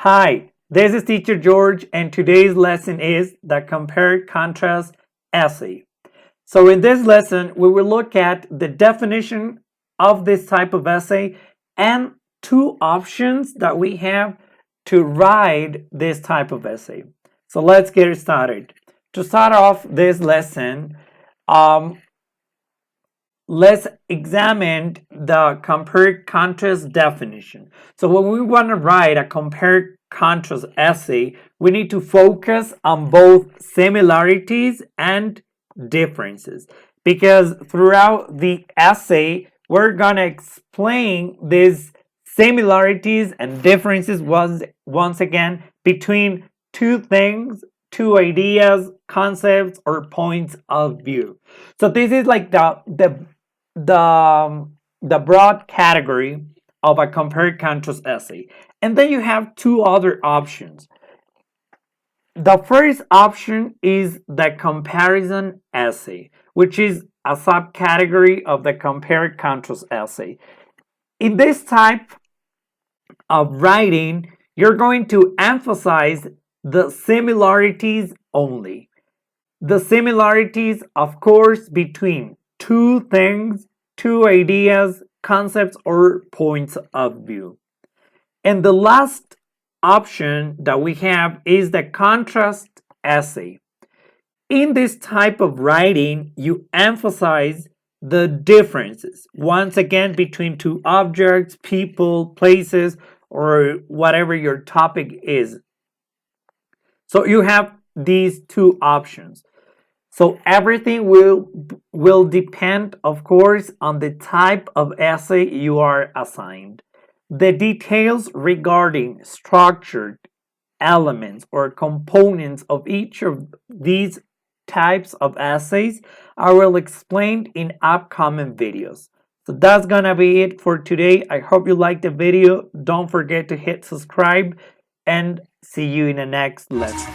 Hi, this is Teacher George, and today's lesson is the compare contrast essay. So in this lesson, we will look at the definition of this type of essay and two options that we have to write this type of essay. So let's get started. To start off this lesson, let's examine the compare contrast definition. So when we want to write a compare contrast essay, we need to focus on both similarities and differences, because throughout the essay we're going to explain these similarities and differences once again between two things, two ideas, concepts, or points of view. So this is like the broad category of a compare contrast essay. And then you have two other options. The first option is the comparison essay, which is a subcategory of the compare contrast essay. In this type of writing, you're going to emphasize the similarities only. The similarities, of course, between two things, two ideas, concepts, or points of view. And the last option that we have is the contrast essay. In this type of writing, you emphasize the differences, once again, between two objects, people, places, or whatever your topic is. So you have these two options. So everything will depend, of course, on the type of essay you are assigned. The details regarding structured elements or components of each of these types of essays I will explain in upcoming videos. So that's gonna be it for today. I hope you liked the video. Don't forget to hit subscribe and see you in the next lesson.